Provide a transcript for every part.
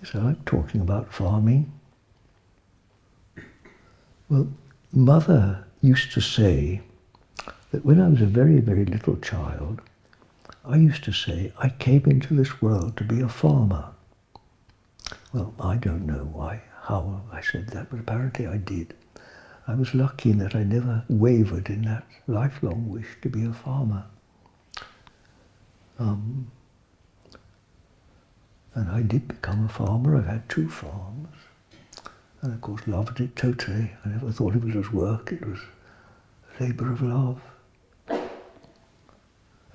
So I like talking about farming. Well, Mother used to say that when I was a very, very little child, I used to say I came into this world to be a farmer. Well, I don't know how I said that, but apparently I did. I was lucky in that I never wavered in that lifelong wish to be a farmer. And I did become a farmer. I've had 2 farms. And of course loved it totally. I never thought it was just work, it was a labour of love.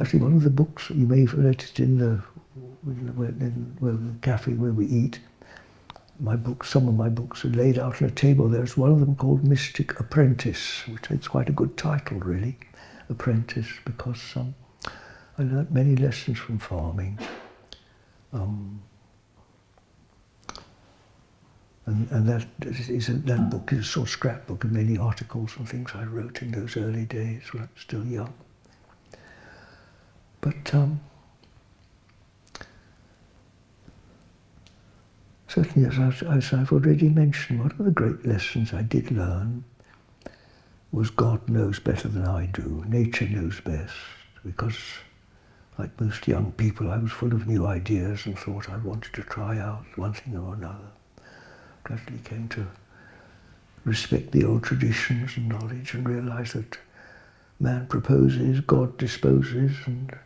Actually, one of the books, you may have read it in the cafe where we eat, some of my books are laid out on a table. There's one of them called Mystic Apprentice, which is quite a good title really, Apprentice, because I learnt many lessons from farming. And that book is a sort of scrapbook of many articles and things I wrote in those early days when I was still young. But certainly, as I've already mentioned, one of the great lessons I did learn was God knows better than I do. Nature knows best, because like most young people, I was full of new ideas and thought I wanted to try out one thing or another. Gradually came to respect the old traditions and knowledge and realize that man proposes, God disposes, and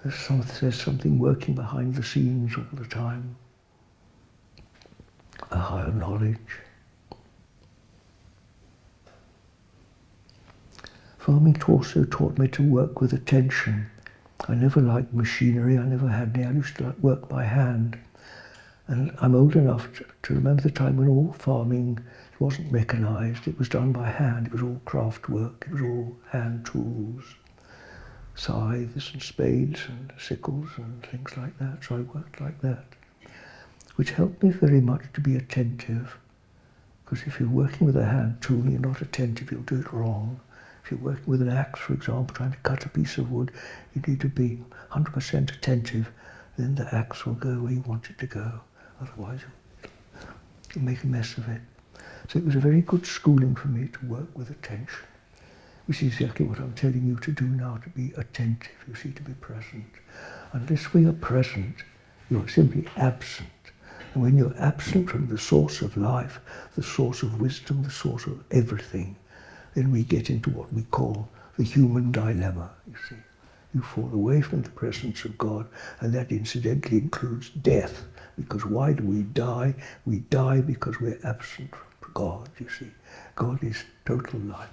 there's something working behind the scenes all the time, a higher knowledge. Farming also taught me to work with attention. I never liked machinery, I never had any. I used to work by hand. And I'm old enough to remember the time when all farming wasn't mechanised, it was done by hand, it was all craft work, it was all hand tools, scythes and spades and sickles and things like that. So I worked like that, which helped me very much to be attentive, because if you're working with a hand tool and you're not attentive, you'll do it wrong. If you're working with an axe, for example, trying to cut a piece of wood, you need to be 100% attentive, then the axe will go where you want it to go. Otherwise, you'll make a mess of it. So it was a very good schooling for me to work with attention, which is exactly what I'm telling you to do now, to be attentive, you see, to be present. Unless we are present, you're simply absent. And when you're absent from the source of life, the source of wisdom, the source of everything, then we get into what we call the human dilemma, you see. You fall away from the presence of God, and that incidentally includes death. Because why do we die? We die because we're absent from God, you see. God is total life.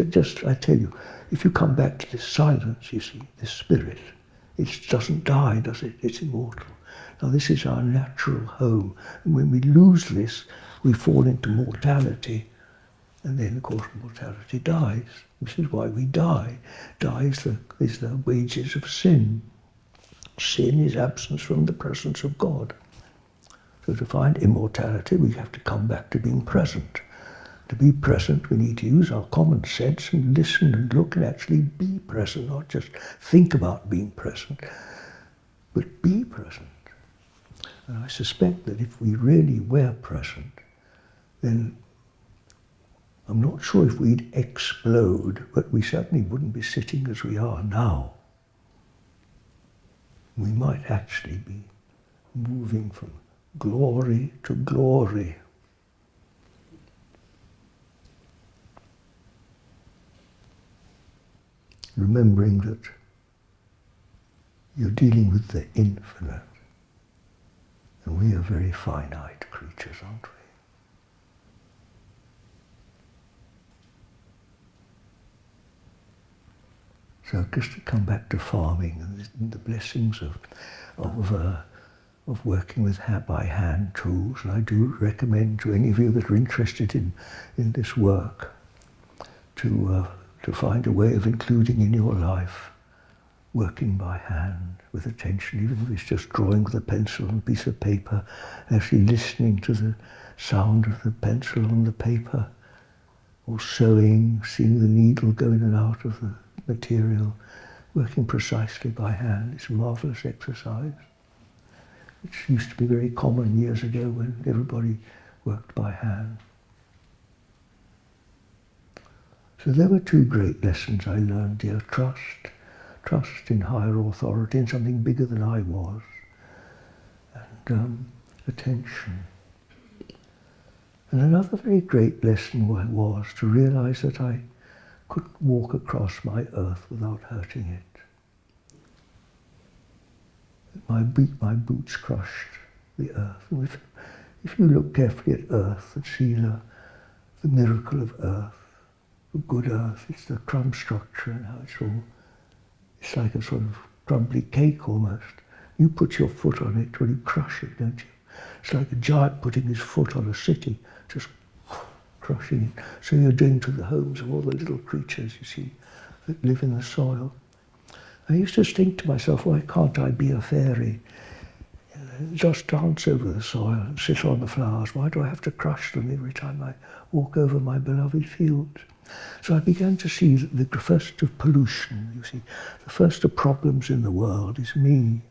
Just, I tell you, if you come back to this silence, you see, this spirit, it doesn't die, does it? It's immortal. Now this is our natural home. And when we lose this, we fall into mortality. And then, of course, mortality dies. This is why we die. Die is the wages of sin. Sin is absence from the presence of God. So to find immortality, we have to come back to being present. To be present, we need to use our common sense and listen and look and actually be present, not just think about being present, but be present. And I suspect that if we really were present, then I'm not sure if we'd explode, but we certainly wouldn't be sitting as we are now. We might actually be moving from glory to glory. Remembering that you're dealing with the infinite, and we are very finite creatures, aren't we? So just to come back to farming and the blessings of working with by hand tools, and I do recommend to any of you that are interested in this work to find a way of including in your life working by hand with attention, even if it's just drawing with a pencil and a piece of paper, actually listening to the sound of the pencil on the paper, or sewing, seeing the needle go in and out of the material, working precisely by hand. It's a marvellous exercise. which used to be very common years ago when everybody worked by hand. So there were two great lessons I learned here. Trust in higher authority, in something bigger than I was, and attention. And another very great lesson was to realise that I could walk across my earth without hurting it. My boots crushed the earth. And if you look carefully at earth and see the miracle of earth, the good earth, it's the crumb structure and how it's like a sort of crumbly cake almost. You put your foot on it, well, you crush it, don't you? It's like a giant putting his foot on a city, just crushing it. So you're doing to the homes of all the little creatures, you see, that live in the soil. I used to think to myself, why can't I be a fairy? Just dance over the soil and sit on the flowers. Why do I have to crush them every time I walk over my beloved fields? So I began to see that the first of pollution, you see, the first of problems in the world is me.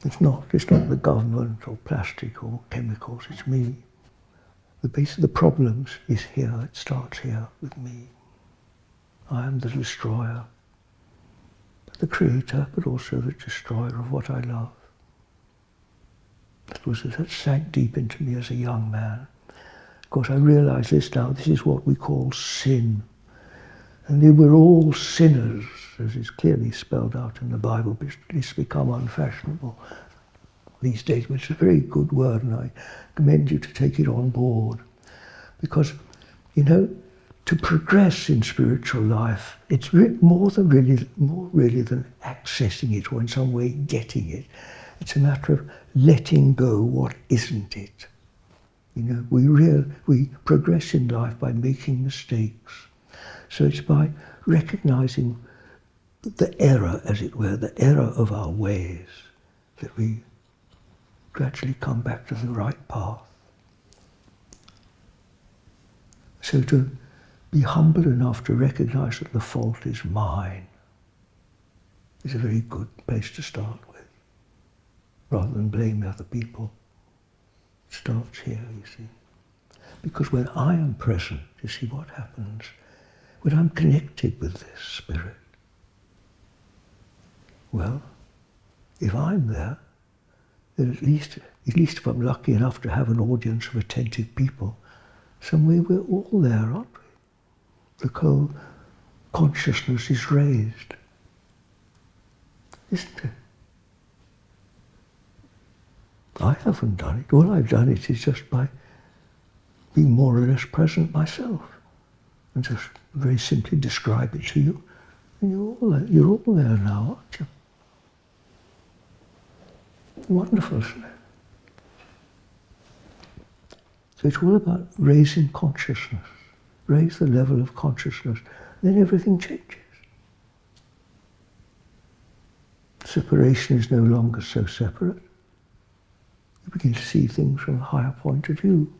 It's not the government or plastic or chemicals, it's me. The base of the problems is here, it starts here with me. I am the destroyer, the creator, but also the destroyer of what I love. That sank deep into me as a young man. Of course, I realise this now, this is what we call sin. And we're all sinners, as is clearly spelled out in the Bible, but it's become unfashionable these days, but it's a very good word, and I commend you to take it on board. Because, you know, to progress in spiritual life, it's more really than accessing it or in some way getting it. It's a matter of letting go what isn't it. You know, we progress in life by making mistakes. So it's by recognising the error, as it were, the error of our ways, that we gradually come back to the right path. So to be humble enough to recognise that the fault is mine is a very good place to start with, rather than blame other people. It starts here, you see. Because when I am present, you see what happens? When I'm connected with this spirit, well, if I'm there, then at least if I'm lucky enough to have an audience of attentive people, some way we're all there, aren't we? The whole consciousness is raised, isn't it? I haven't done it. All I've done it is just by being more or less present myself, and just very simply describe it to you. And you're all there now, aren't you? Wonderful, isn't it? So it's all about raising consciousness. Raise the level of consciousness, then everything changes. Separation is no longer so separate. You begin to see things from a higher point of view.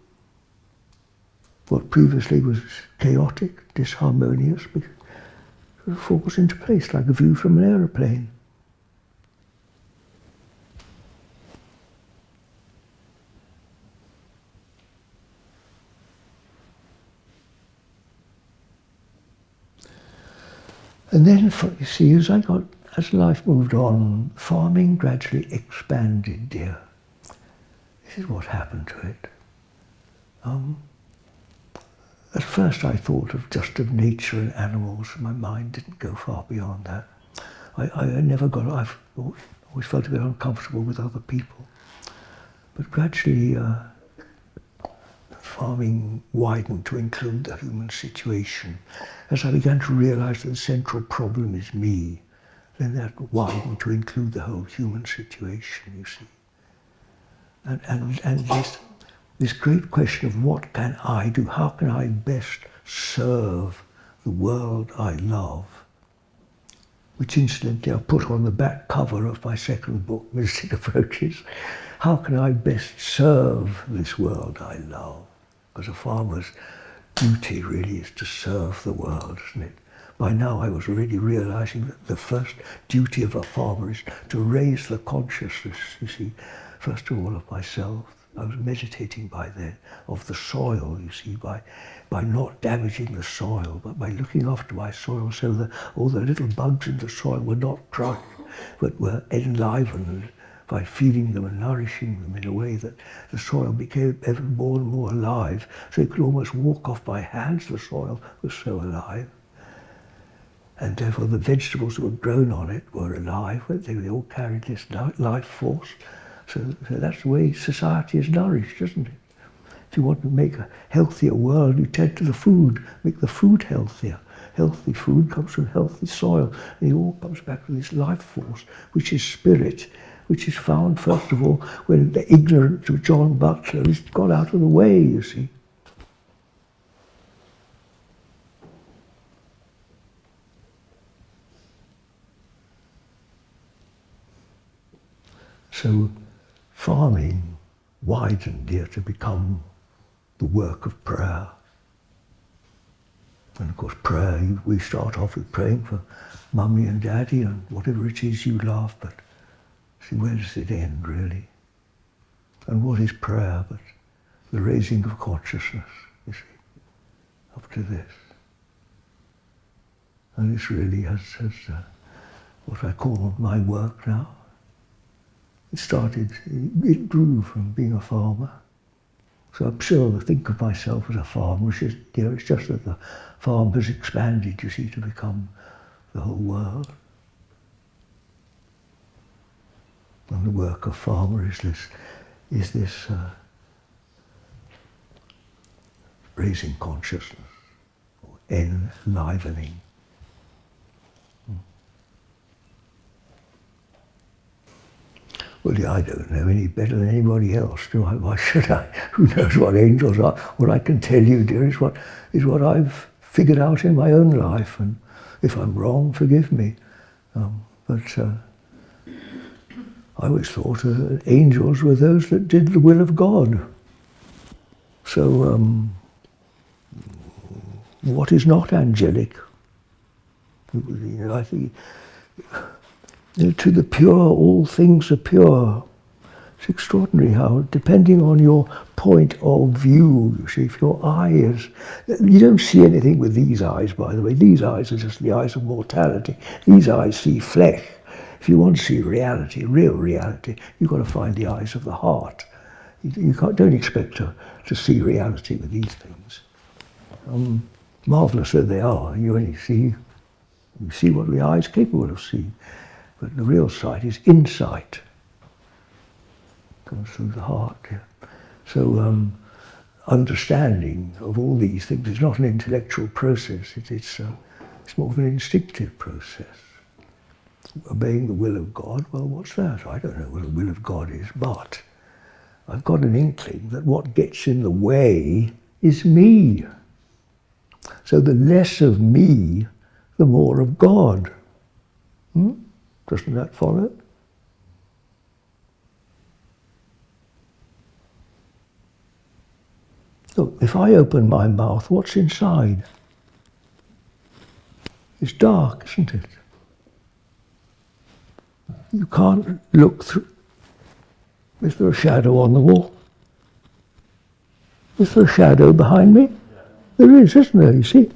What previously was chaotic, disharmonious, sort of falls into place like a view from an aeroplane. And then, you see, as life moved on, farming gradually expanded, dear. This is what happened to it. At first I thought of nature and animals, and my mind didn't go far beyond that. I've always felt a bit uncomfortable with other people. But gradually, farming widened to include the human situation. As I began to realise that the central problem is me, then that widened to include the whole human situation, you see. And this great question of what can I do, how can I best serve the world I love, which incidentally I put on the back cover of my second book, Mystic Approaches. How can I best serve this world I love? Because a farmer's duty really is to serve the world, isn't it? by now I was already realizing that the first duty of a farmer is to raise the consciousness, you see, first of all of myself. I was meditating by then of the soil, you see, by not damaging the soil, but by looking after my soil so that all the little bugs in the soil were not crushed, but were enlivened by feeding them and nourishing them in a way that the soil became ever more and more alive, so you could almost walk off by hands, the soil was so alive. And therefore the vegetables that were grown on it were alive, they all carried this life force. So that's the way society is nourished, isn't it? If you want to make a healthier world, you tend to the food, make the food healthier. Healthy food comes from healthy soil, and it all comes back to this life force, which is spirit, which is found, first of all, when the ignorance of John Butler is got out of the way, you see. So farming widened here to become the work of prayer. And of course prayer, we start off with praying for mummy and daddy and whatever it is you love, but see, where does it end really? And what is prayer but the raising of consciousness, you see, up to this. And this really has what I call my work now. It grew from being a farmer. So I'm still think of myself as a farmer, it's just that the farm has expanded, you see, to become the whole world. And the work of farmer is this raising consciousness, or enlivening. Well, yeah, I don't know any better than anybody else, do I? Why should I? Who knows what angels are? What I can tell you, dear, is what I've figured out in my own life. And if I'm wrong, forgive me. But I always thought angels were those that did the will of God. So what is not angelic? I think, to the pure, all things are pure. It's extraordinary how, depending on your point of view, you see, if your eye is... You don't see anything with these eyes, by the way. These eyes are just the eyes of mortality. These eyes see flesh. If you want to see reality, real reality, you've got to find the eyes of the heart. Don't expect to see reality with these things. Marvellous though they are, you see what the eye is capable of seeing. But the real sight is insight. Comes through the heart. Yeah. So understanding of all these things is not an intellectual process. It's more of an instinctive process. Obeying the will of God, well, what's that? I don't know what the will of God is, but I've got an inkling that what gets in the way is me. So the less of me, the more of God. Doesn't that follow? Look, if I open my mouth, what's inside? It's dark, isn't it? You can't look through. Is there a shadow on the wall? Is there a shadow behind me? There is, isn't there, you see?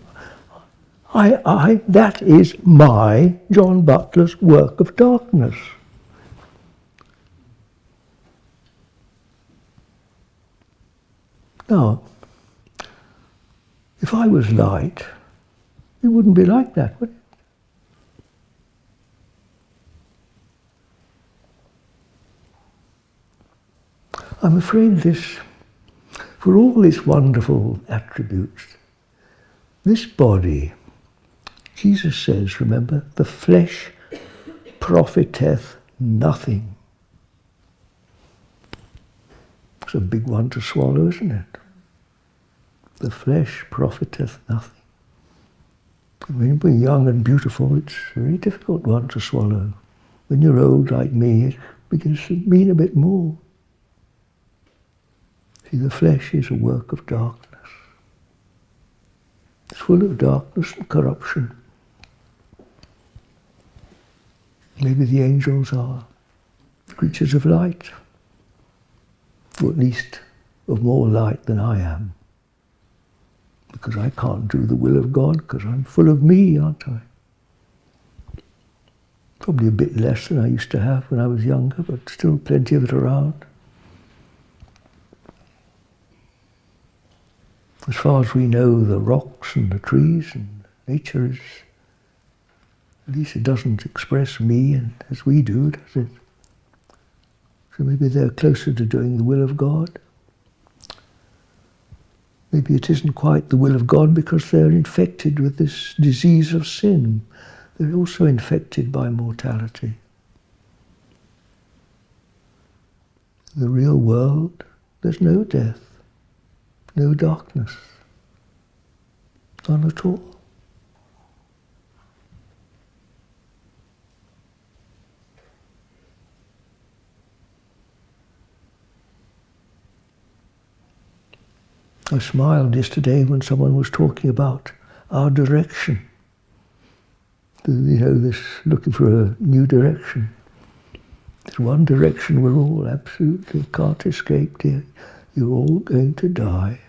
That is my, John Butler's, work of darkness. Now, if I was light, it wouldn't be like that, would it? I'm afraid for all its wonderful attributes, this body, Jesus says, remember, the flesh profiteth nothing. It's a big one to swallow, isn't it? The flesh profiteth nothing. When we're young and beautiful, it's a very difficult one to swallow. When you're old like me, it begins to mean a bit more. See, the flesh is a work of darkness. It's full of darkness and corruption. Maybe the angels are creatures of light, or at least of more light than I am. Because I can't do the will of God, because I'm full of me, aren't I? Probably a bit less than I used to have when I was younger, but still plenty of it around. As far as we know, the rocks and the trees and nature is, at least it doesn't express me and as we do, does it? So maybe they're closer to doing the will of God. Maybe it isn't quite the will of God because they're infected with this disease of sin. They're also infected by mortality. In the real world, there's no death, no darkness, none at all. I smiled yesterday when someone was talking about our direction. You know, this looking for a new direction. There's one direction we're all absolutely can't escape, dear. You're all going to die.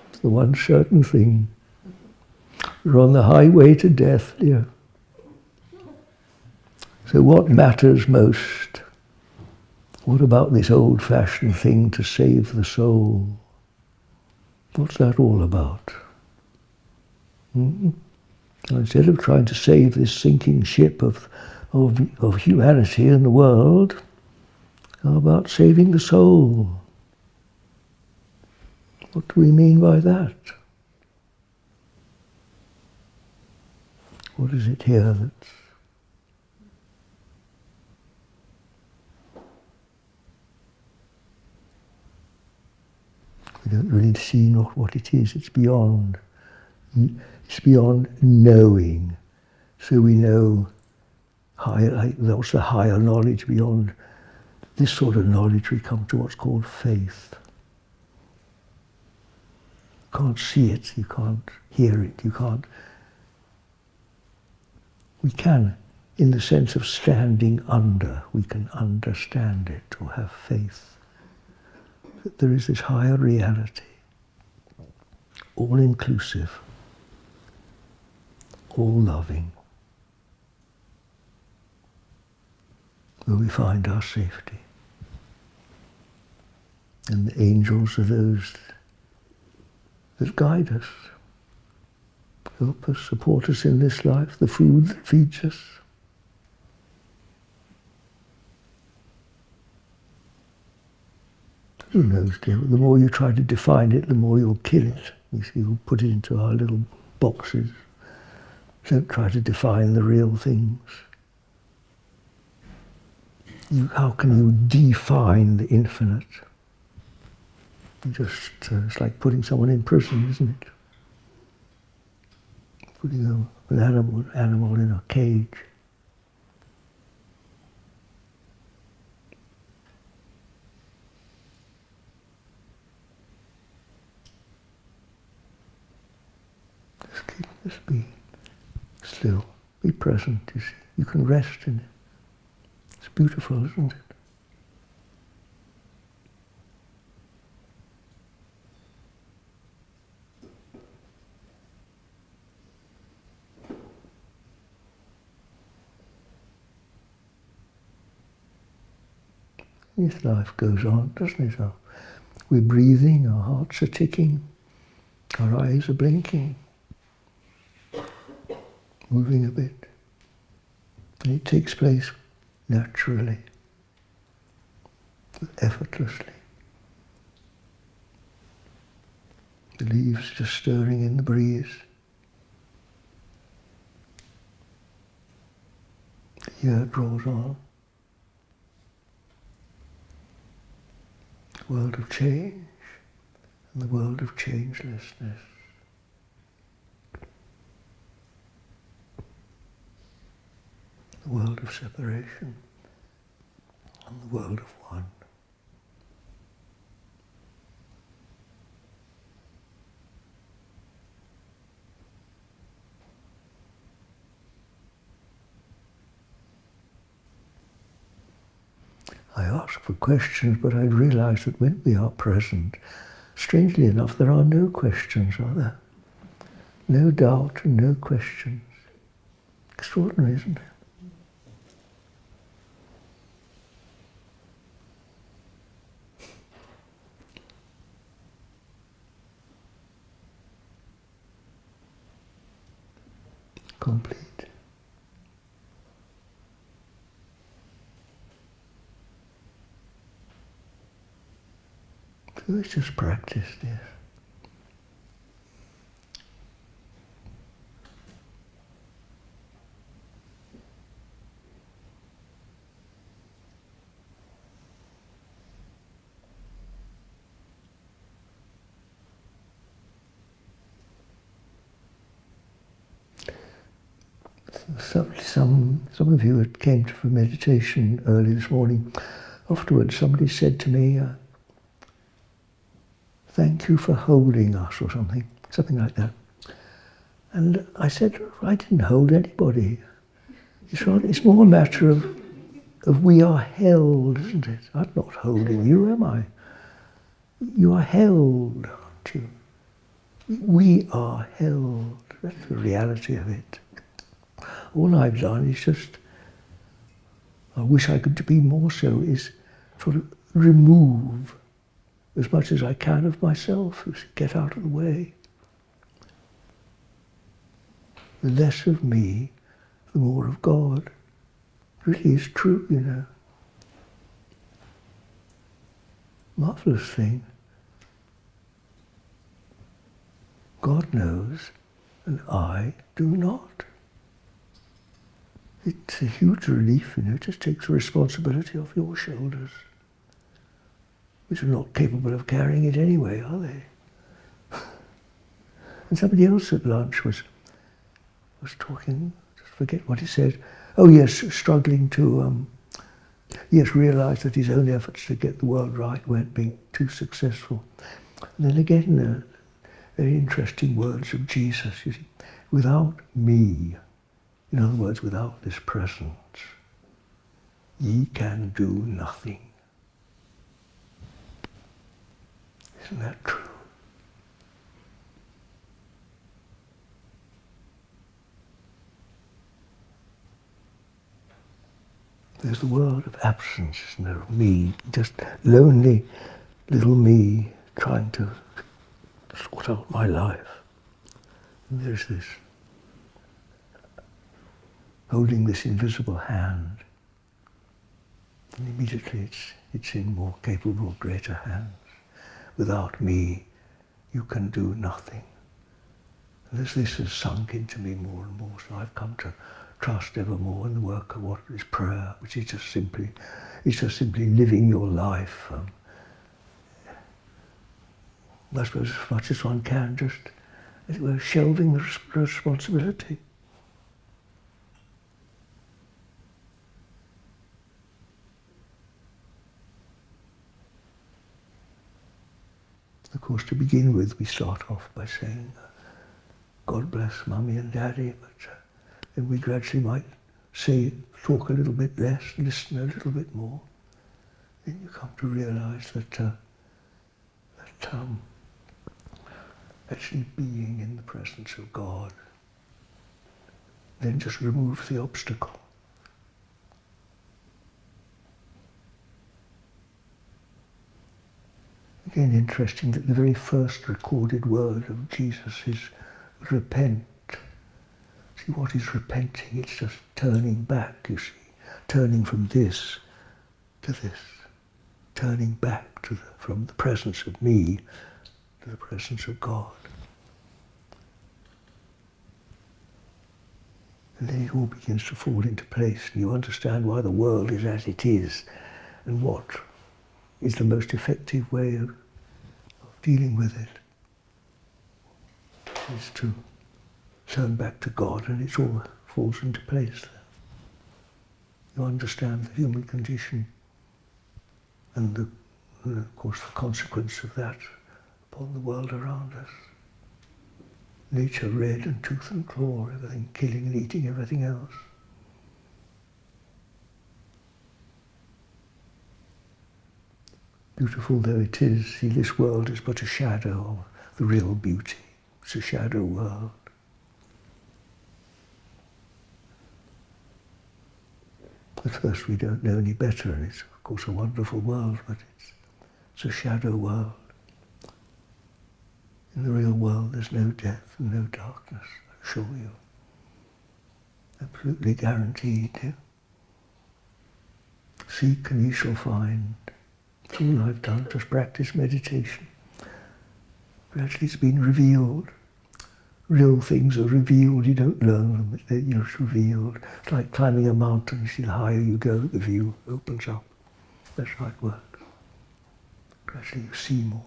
It's the one certain thing. We're on the highway to death, dear. So what matters most? What about this old-fashioned thing to save the soul? What's that all about? Instead of trying to save this sinking ship of humanity and the world, how about saving the soul? What do we mean by that? What is it here that's... We don't really see not what it is, it's beyond. It's beyond knowing. So we know higher, like what's the higher knowledge beyond this sort of knowledge we come to what's called faith. You can't see it, you can't hear it, you can't... We can, in the sense of standing under, we can understand it or have faith. That there is this higher reality, all-inclusive, all-loving, where we find our safety. And the angels are those that guide us, help us, support us in this life, the food that feeds us. Who knows, dear? The more you try to define it, the more you'll kill it. You see, we'll put it into our little boxes. Don't try to define the real things. How can you define the infinite? It's like putting someone in prison, isn't it? Putting an animal in a cage. Just be still, be present, you see. You can rest in it. It's beautiful, isn't it? This life goes on, doesn't it? We're breathing, our hearts are ticking, our eyes are blinking, moving a bit. And it takes place naturally, effortlessly. The leaves just stirring in the breeze. The year draws on. The world of change and the world of changelessness. The world of separation and the world of one. I ask for questions, but I realise that when we are present, strangely enough, there are no questions, are there? No doubt and no questions. Extraordinary, isn't it? Complete. So it's just practice, yes. Some of you that came for meditation early this morning, afterwards somebody said to me, thank you for holding us, or something like that. And I said, I didn't hold anybody. It's more a matter of we are held, isn't it? I'm not holding you, am I? You are held, aren't you? We are held. That's the reality of it. All I've done is just, I wish I could be more so, is sort of remove as much as I can of myself, get out of the way. The less of me, the more of God. It really is true, you know. Marvellous thing. God knows, and I do not. It's a huge relief, you know. It just takes the responsibility off your shoulders, which are not capable of carrying it anyway, are they? And somebody else at lunch was talking, just forget what he said. Oh yes, struggling to, realise that his own efforts to get the world right weren't being too successful. And then again, very interesting words of Jesus, you see. Without me, in other words, without this presence, ye can do nothing. Isn't that true? There's the world of absence, isn't there? Of me, just lonely little me trying to sort out my life. And there's this, holding this invisible hand. And immediately it's in more capable, greater hands. Without me, you can do nothing. And as this has sunk into me more and more, so I've come to trust ever more in the work of what is prayer, which is just simply living your life. I suppose as much as one can, just, as it were, shelving the responsibility. Of course, to begin with, we start off by saying, God bless Mummy and Daddy, but then we gradually might talk a little bit less, listen a little bit more. Then you come to realise that actually being in the presence of God then just removes the obstacle. Again, interesting that the very first recorded word of Jesus is repent. See, what is repenting? It's just turning back, you see. Turning from this to this. Turning back from the presence of me to the presence of God. And then it all begins to fall into place, and you understand why the world is as it is, and what is the most effective way of dealing with it is to turn back to God, and it all falls into place there. You understand the human condition and of course the consequence of that upon the world around us. Nature red and tooth and claw, everything killing and eating everything else. beautiful though it is, see, this world is but a shadow of the real beauty. It's a shadow world. At first we don't know any better, and it's of course a wonderful world, but it's a shadow world. In the real world there's no death and no darkness, I assure you. Absolutely guaranteed. Yeah? Seek and ye shall find. That's all I've done, just practice meditation. Gradually it's been revealed. Real things are revealed, you don't learn them, they're just revealed. It's like climbing a mountain, you see the higher you go, the view opens up. That's how it works. Gradually you see more.